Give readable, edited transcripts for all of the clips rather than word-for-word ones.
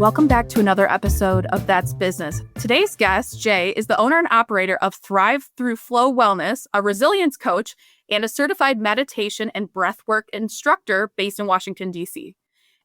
Welcome back to another episode of That's Business. Today's guest, Jay, is the owner and operator of Thrive Through Flow Wellness, a resilience coach, and a certified meditation and breathwork instructor based in Washington, D.C.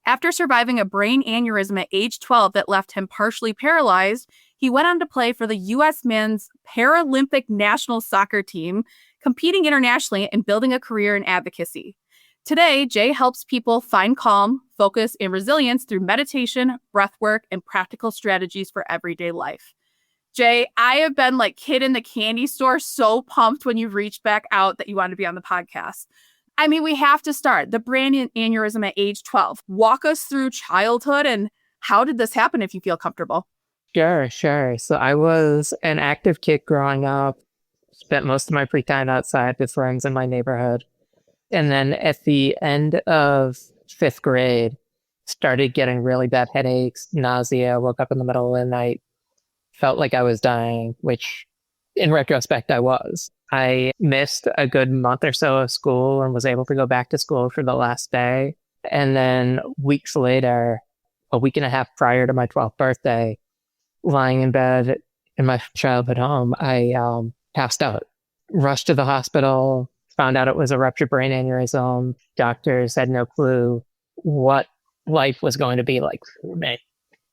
After surviving a brain aneurysm at age 12 that left him partially paralyzed, he went on to play for the U.S. men's Paralympic National Soccer Team, competing internationally and building a career in advocacy. Today, Jay helps people find calm, focus, and resilience through meditation, breathwork, and practical strategies for everyday life. Jay, I have been like kid in the candy store, so pumped when you reached back out that you wanted to be on the podcast. I mean, we have to start. The brain aneurysm at age 12. Walk us through childhood and how did this happen if you feel comfortable? Sure. So I was an active kid growing up, spent most of my free time outside with friends in my neighborhood. And then at the end of fifth grade, started getting really bad headaches, nausea, woke up in the middle of the night, felt like I was dying, which in retrospect I was. I missed a good month or so of school and was able to go back to school for the last day. And then weeks later, a week and a half prior to my 12th birthday, lying in bed in my childhood home, I passed out, rushed to the hospital, found out it was a ruptured brain aneurysm. Doctors had no clue what life was going to be like for me.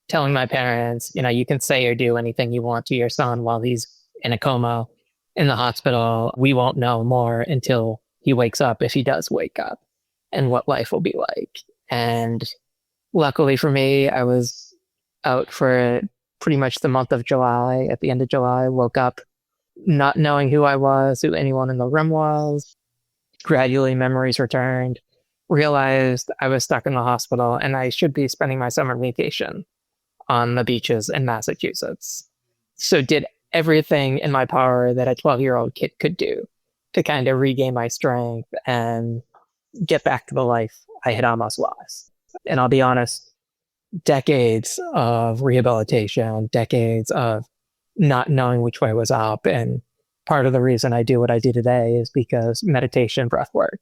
Telling my parents, you can say or do anything you want to your son while he's in a coma in the hospital. We won't know more until he wakes up, if he does wake up, and what life will be like. And luckily for me, I was out for pretty much the month of July. At the end of July, woke up not knowing who I was, who anyone in the room was. Gradually, memories returned, realized I was stuck in the hospital and I should be spending my summer vacation on the beaches in Massachusetts. So did everything in my power that a 12-year-old kid could do to kind of regain my strength and get back to the life I had almost lost. And I'll be honest, decades of rehabilitation, decades of not knowing which way was up. And part of the reason I do what I do today is because meditation, breathwork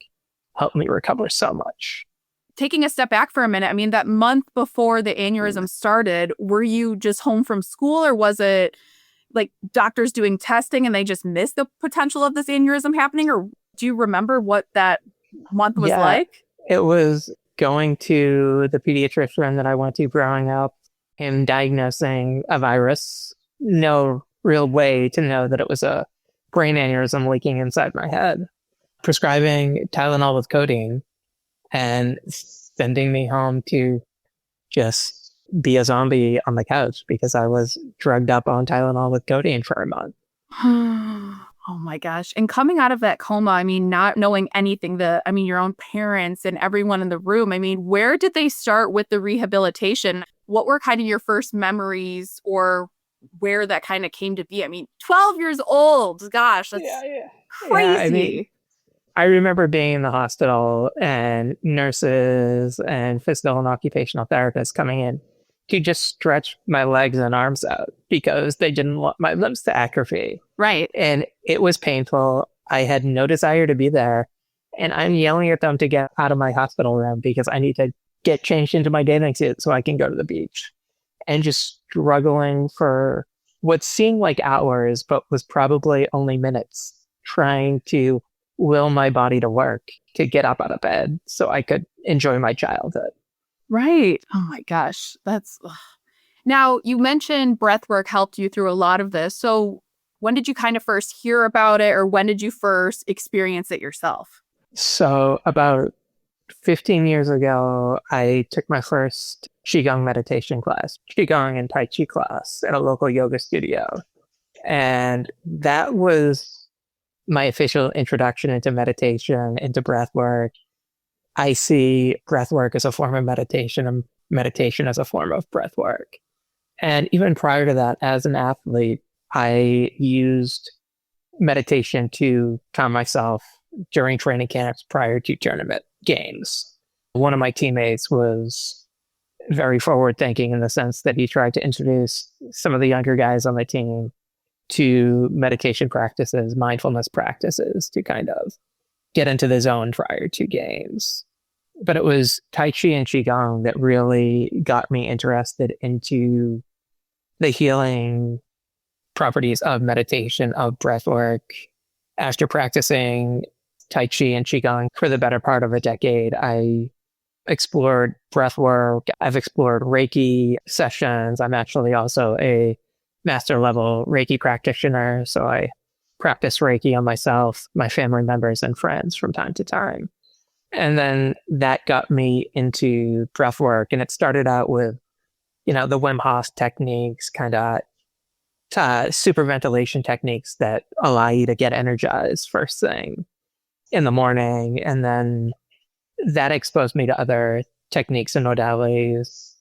helped me recover so much. Taking a step back for a minute, I mean, that month before the aneurysm started, were you just home from school, or was it like doctors doing testing and they just missed the potential of this aneurysm happening? Or do you remember what that month was like? It was going to the pediatrician that I went to growing up, him diagnosing a virus. No real way to know that it was a brain aneurysm leaking inside my head. Prescribing Tylenol with codeine and sending me home to just be a zombie on the couch because I was drugged up on Tylenol with codeine for a month. Oh my gosh. And coming out of that coma, I mean, not knowing anything, your own parents and everyone in the room, I mean, where did they start with the rehabilitation? What were kind of your first memories or where that kind of came to be? I mean, 12 years old. Gosh, that's crazy. Yeah, I remember being in the hospital and nurses and physical and occupational therapists coming in to just stretch my legs and arms out because they didn't want my limbs to atrophy. Right. And it was painful. I had no desire to be there. And I'm yelling at them to get out of my hospital room because I need to get changed into my bathing suit so I can go to the beach. And just struggling for what seemed like hours, but was probably only minutes, trying to will my body to work to get up out of bed so I could enjoy my childhood. Right. Oh my gosh. Now, you mentioned breathwork helped you through a lot of this. So when did you kind of first hear about it, or when did you first experience it yourself? So about 15 years ago, I took my first Qigong meditation class, Qigong and Tai Chi class at a local yoga studio. And that was my official introduction into meditation, into breathwork. I see breathwork as a form of meditation and meditation as a form of breathwork. And even prior to that, as an athlete, I used meditation to calm myself during training camps prior to tournament games. One of my teammates was very forward thinking in the sense that he tried to introduce some of the younger guys on the team to meditation practices, mindfulness practices to kind of get into the zone prior to games. But it was Tai Chi and Qigong that really got me interested into the healing properties of meditation, of breath work. After practicing Tai Chi and Qigong for the better part of a decade, I explored breath work. I've explored Reiki sessions. I'm actually also a master level Reiki practitioner. So I practice Reiki on myself, my family members, and friends from time to time. And then that got me into breath work. And it started out with, the Wim Hof techniques, kind of super ventilation techniques that allow you to get energized first thing in the morning. And then that exposed me to other techniques and modalities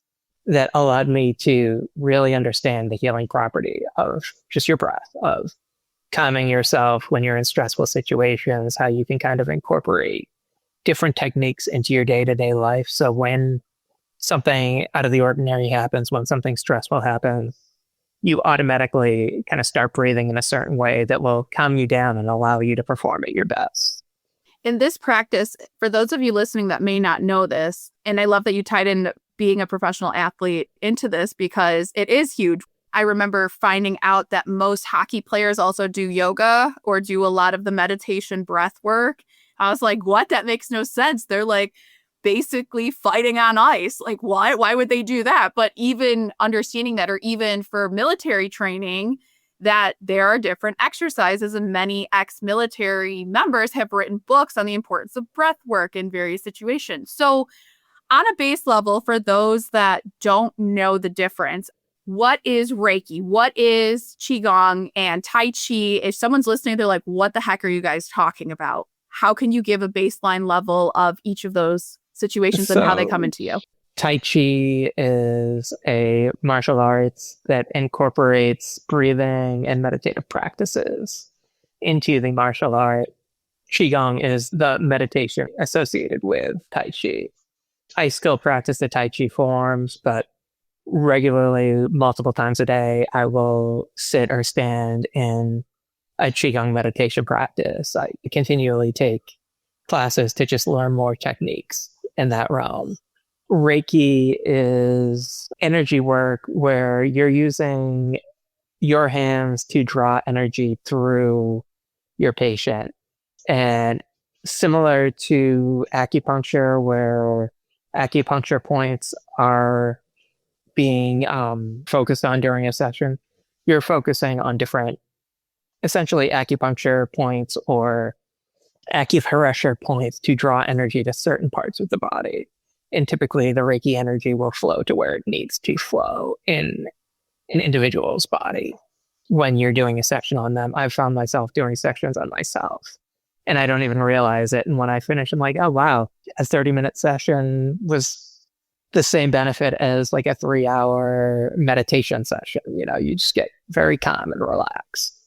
that allowed me to really understand the healing property of just your breath, of calming yourself when you're in stressful situations, how you can kind of incorporate different techniques into your day-to-day life. So when something out of the ordinary happens, when something stressful happens, you automatically kind of start breathing in a certain way that will calm you down and allow you to perform at your best. In this practice, for those of you listening that may not know this, and I love that you tied in being a professional athlete into this because it is huge. I remember finding out that most hockey players also do yoga or do a lot of the meditation breath work. I was like, what? That makes no sense. They're like basically fighting on ice. Like, why would they do that? But even understanding that, or even for military training, that there are different exercises, and many ex-military members have written books on the importance of breath work in various situations. So on a base level, for those that don't know the difference, what is Reiki? What is Qigong and Tai Chi? If someone's listening, they're like, what the heck are you guys talking about? How can you give a baseline level of each of those situations and how they come into you? Tai Chi is a martial arts that incorporates breathing and meditative practices into the martial art. Qigong is the meditation associated with Tai Chi. I still practice the Tai Chi forms, but regularly, multiple times a day, I will sit or stand in a Qigong meditation practice. I continually take classes to just learn more techniques in that realm. Reiki is energy work where you're using your hands to draw energy through your patient. And similar to acupuncture, where acupuncture points are being focused on during a session, you're focusing on different, essentially acupuncture points or acupressure points to draw energy to certain parts of the body. And typically the Reiki energy will flow to where it needs to flow in an individual's body. When you're doing a section on them, I've found myself doing sections on myself and I don't even realize it. And when I finish, I'm like, oh, wow, a 30-minute session was the same benefit as like a 3-hour meditation session. You just get very calm and relaxed.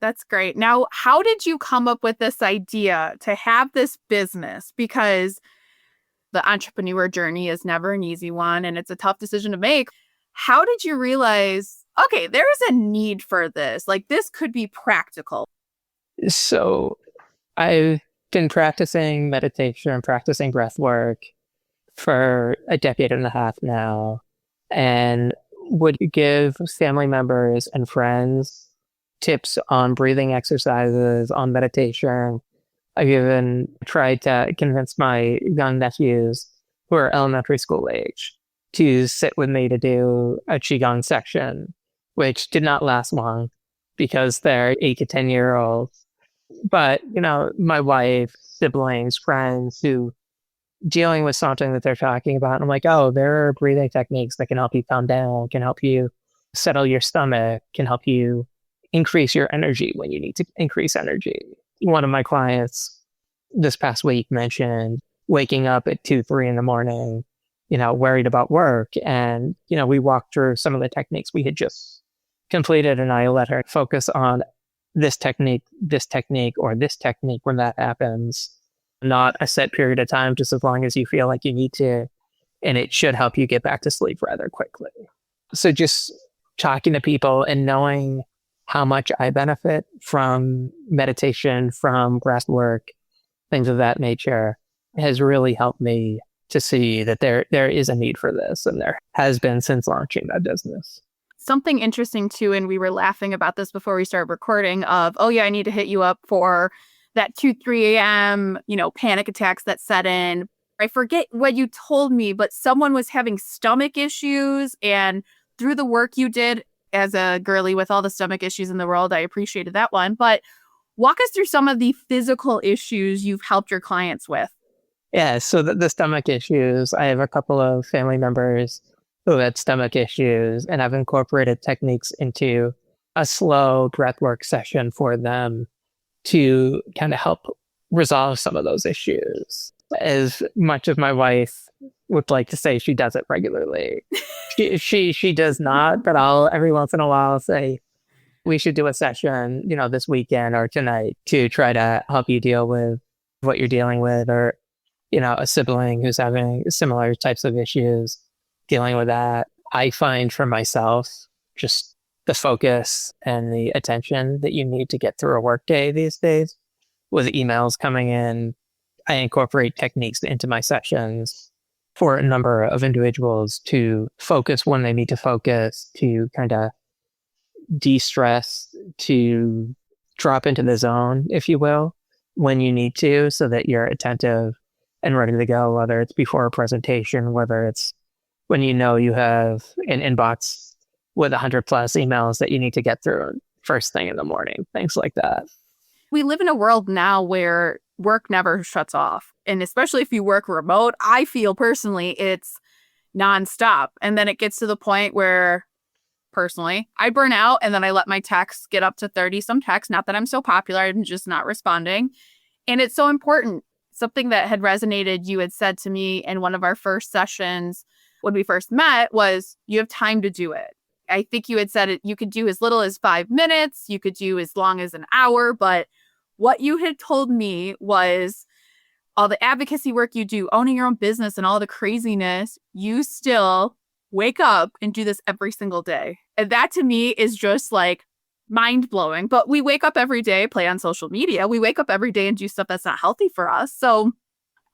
That's great. Now, how did you come up with this idea to have this business? Because the entrepreneur journey is never an easy one and it's a tough decision to make. How did you realize, okay, there is a need for this? Like, this could be practical. So I've been practicing meditation, practicing breath work for a decade and a half now, and would give family members and friends tips on breathing exercises, on meditation. I've even tried to convince my young nephews who are elementary school age to sit with me to do a Qigong section, which did not last long because they're 8 to 10-year-olds. But, my wife, siblings, friends who dealing with something that they're talking about, and I'm like, oh, there are breathing techniques that can help you calm down, can help you settle your stomach, can help you increase your energy when you need to increase energy. One of my clients this past week mentioned waking up at 2, 3 in the morning, worried about work. And, we walked through some of the techniques we had just completed, and I let her focus on this technique, or this technique when that happens. Not a set period of time, just as long as you feel like you need to. And it should help you get back to sleep rather quickly. So just talking to people and knowing how much I benefit from meditation, from breath work, things of that nature. has really helped me to see that there is a need for this, and there has been since launching that business. Something interesting too, and we were laughing about this before we started recording of, oh yeah, I need to hit you up for that 2, 3 a.m., panic attacks that set in. I forget what you told me, but someone was having stomach issues, and through the work you did as a girly with all the stomach issues in the world, I appreciated that one. But walk us through some of the physical issues you've helped your clients with. Yeah, so the stomach issues, I have a couple of family members who had stomach issues, and I've incorporated techniques into a slow breathwork session for them to kind of help resolve some of those issues. As much as my wife would like to say she does it regularly, she does not, but I'll every once in a while say, we should do a session, this weekend or tonight to try to help you deal with what you're dealing with, or, a sibling who's having similar types of issues, dealing with that. I find for myself, just the focus and the attention that you need to get through a workday these days with emails coming in. I incorporate techniques into my sessions for a number of individuals to focus when they need to focus, to kind of de-stress, to drop into the zone, if you will, when you need to, so that you're attentive and ready to go, whether it's before a presentation, whether it's when you have an inbox with 100 plus emails that you need to get through first thing in the morning, things like that. We live in a world now where work never shuts off. And especially if you work remote, I feel personally it's nonstop. And then it gets to the point where personally I burn out, and then I let my texts get up to 30 some texts. Not that I'm so popular, I'm just not responding. And it's so important. Something that had resonated, you had said to me in one of our first sessions when we first met, was you have time to do it. I think you had said it, you could do as little as 5 minutes, you could do as long as an hour, but what you had told me was all the advocacy work you do, owning your own business and all the craziness, you still wake up and do this every single day. And that to me is just like mind blowing. But we wake up every day, play on social media. We wake up every day and do stuff that's not healthy for us. So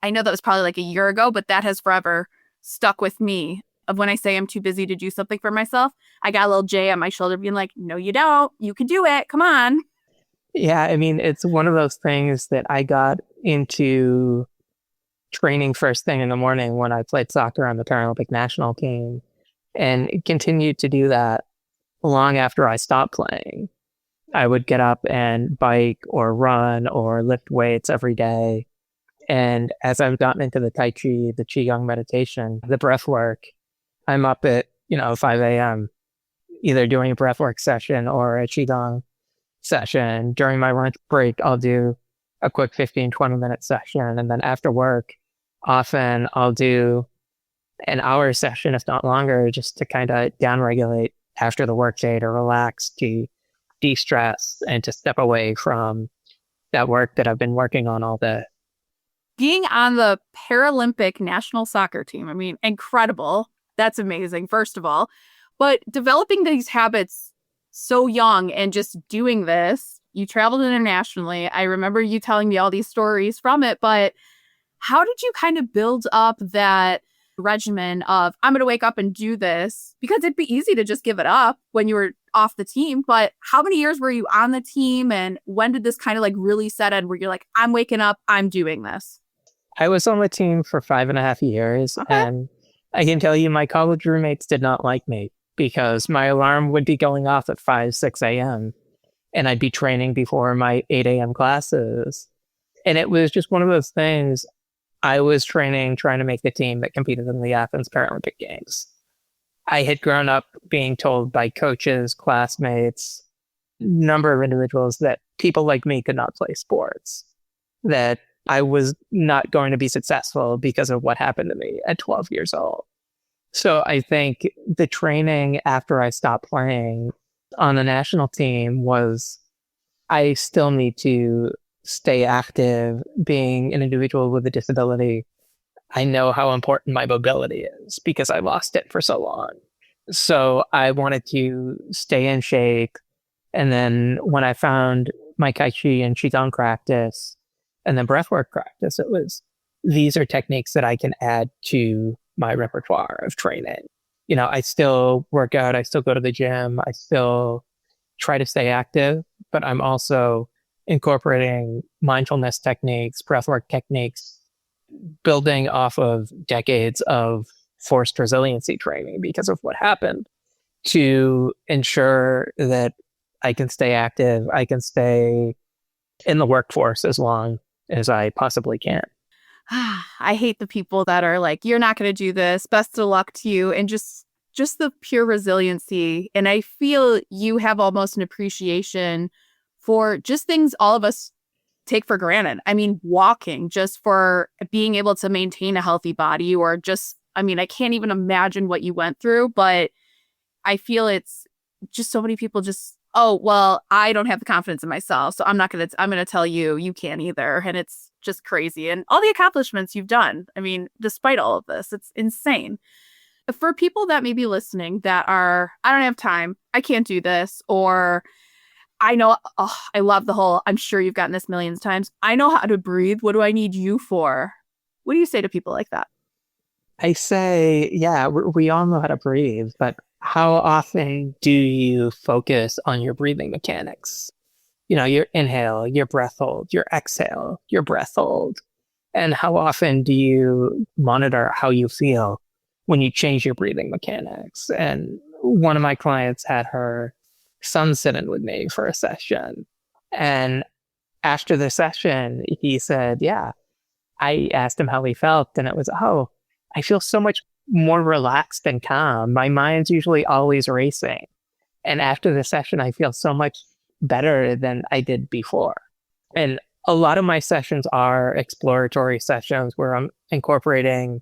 I know that was probably like a year ago, but that has forever stuck with me. Of when I say I'm too busy to do something for myself, I got a little Jay on my shoulder being like, no, you don't. You can do it. Come on. Yeah, I mean, it's one of those things that I got into training first thing in the morning when I played soccer on the Paralympic National Team, and continued to do that long after I stopped playing. I would get up and bike or run or lift weights every day. And as I've gotten into the Tai Chi, the Qigong meditation, the breath work, I'm up at, 5 a.m., either doing a breath work session or a Qigong session. During my lunch break, I'll do a quick 15, 20-minute session. And then after work, often I'll do an hour session, if not longer, just to kind of downregulate after the workday, to relax, to de-stress, and to step away from that work that I've been working on all day. Being on the Paralympic National Soccer Team, I mean, incredible. That's amazing, first of all. But developing these habits so young and just doing this, you traveled internationally. I remember you telling me all these stories from it, but how did you kind of build up that regimen of, I'm going to wake up and do this? Because it'd be easy to just give it up when you were off the team. But how many years were you on the team? And when did this kind of like really set in where you're like, I'm waking up, I'm doing this? I was on the team for 5.5 years. Okay. And I can tell you my college roommates did not like me because my alarm would be going off at 5, 6 a.m. and I'd be training before my 8 a.m. classes. And it was just one of those things. I was trying to make the team that competed in the Athens Paralympic Games. I had grown up being told by coaches, classmates, number of individuals that people like me could not play sports, that I was not going to be successful because of what happened to me at 12 years old. So I think the training after I stopped playing on the national team was, I still need to stay active. Being an individual with a disability, I know how important my mobility is because I lost it for so long. So I wanted to stay in shape. And then when I found my Tai Chi and Qigong practice and then breathwork practice, it was these are techniques that I can add to my repertoire of training. I still work out, I still go to the gym, I still try to stay active, but I'm also incorporating mindfulness techniques, breathwork techniques, building off of decades of forced resiliency training because of what happened to ensure that I can stay active, I can stay in the workforce as long as I possibly can. I hate the people that are like, you're not going to do this. Best of luck to you. And just the pure resiliency. And I feel you have almost an appreciation for just things all of us take for granted. I mean, walking, just for being able to maintain a healthy body, or just, I mean, I can't even imagine what you went through, but I feel it's just so many people just, oh, well, I don't have the confidence in myself, so I'm going to tell you, you can't either. And it's just crazy. And all the accomplishments you've done, I mean, despite all of this, it's insane. For people that may be listening that are, I don't have time, I can't do this, or I know, I love the whole, I'm sure you've gotten this millions of times, I know how to breathe, what do I need you for? What do you say to people like that? I say, yeah, we all know how to breathe, but how often do you focus on your breathing mechanics? Your inhale, your breath hold, your exhale, your breath hold. And how often do you monitor how you feel when you change your breathing mechanics? And one of my clients had her son sit in with me for a session. And after the session, he said, yeah, I asked him how he felt. And it was, oh, I feel so much more relaxed and calm. My mind's usually always racing. And after the session, I feel so much better than I did before. And a lot of my sessions are exploratory sessions where I'm incorporating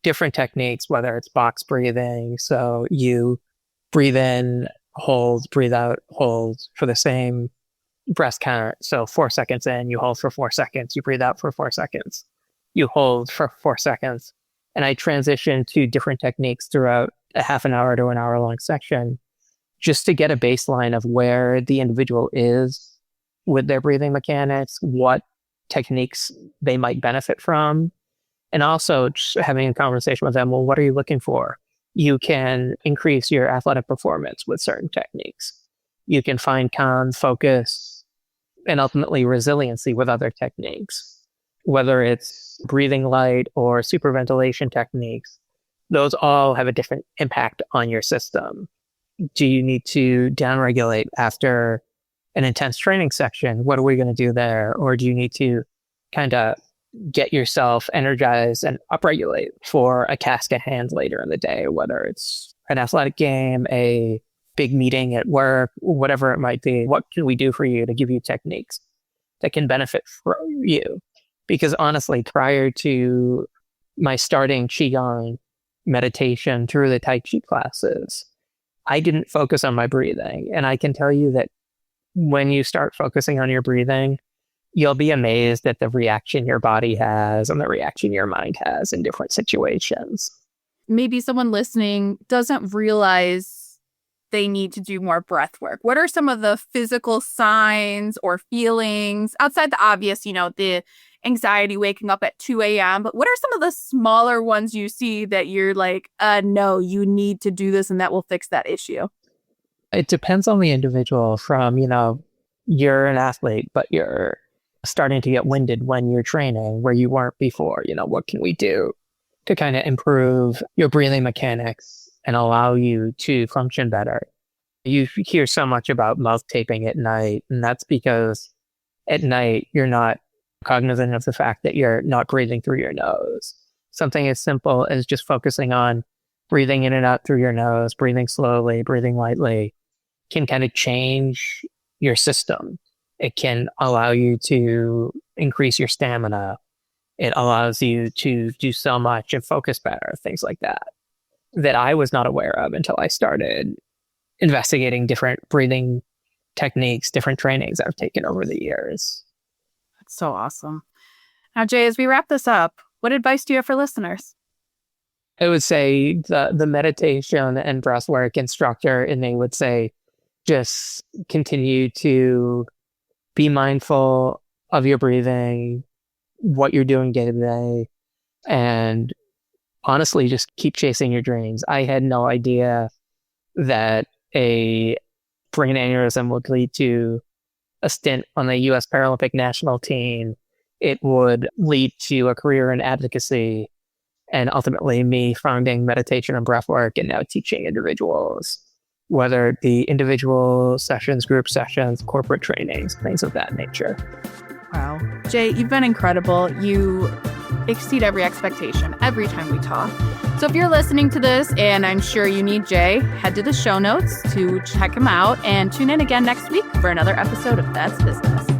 different techniques, whether it's box breathing. So you breathe in, hold, breathe out, hold for the same breath count. So 4 seconds in, you hold for 4 seconds, you breathe out for 4 seconds, you hold for 4 seconds. And I transition to different techniques throughout a half an hour to an hour long section just to get a baseline of where the individual is with their breathing mechanics, what techniques they might benefit from, and also just having a conversation with them. Well, what are you looking for? You can increase your athletic performance with certain techniques. You can find calm, focus, and ultimately resiliency with other techniques, whether it's breathing light or superventilation techniques. Those all have a different impact on your system. Do you need to downregulate after an intense training section? What are we going to do there? Or do you need to kind of get yourself energized and upregulate for a task at hand later in the day, whether it's an athletic game, a big meeting at work, whatever it might be? What can we do for you to give you techniques that can benefit for you? Because honestly, prior to my starting Qigong meditation through the Tai Chi classes, I didn't focus on my breathing. And I can tell you that when you start focusing on your breathing, you'll be amazed at the reaction your body has and the reaction your mind has in different situations. Maybe someone listening doesn't realize they need to do more breath work. What are some of the physical signs or feelings outside the obvious, the anxiety waking up at 2 a.m., but what are some of the smaller ones you see that you're like, no, you need to do this and that will fix that issue? It depends on the individual. From, you're an athlete, but you're starting to get winded when you're training where you weren't before. What can we do to kind of improve your breathing mechanics and allow you to function better? You hear so much about mouth taping at night, and that's because at night you're not cognizant of the fact that you're not breathing through your nose. Something as simple as just focusing on breathing in and out through your nose, breathing slowly, breathing lightly, can kind of change your system. It can allow you to increase your stamina. It allows you to do so much and focus better, things like that I was not aware of until I started investigating different breathing techniques, different trainings I've taken over the years. That's so awesome. Now, Jay, as we wrap this up, what advice do you have for listeners? I would say the meditation and breathwork instructor, and they would say, just continue to be mindful of your breathing, what you're doing day to day, and honestly, just keep chasing your dreams. I had no idea that a brain aneurysm would lead to a stint on the U.S. Paralympic National Team. It would lead to a career in advocacy, and ultimately me founding meditation and breathwork and now teaching individuals, whether it be individual sessions, group sessions, corporate trainings, things of that nature. Wow. Jay, you've been incredible. You exceed every expectation every time we talk. So if you're listening to this, and I'm sure you need Jay, head to the show notes to check him out and tune in again next week for another episode of That's Business.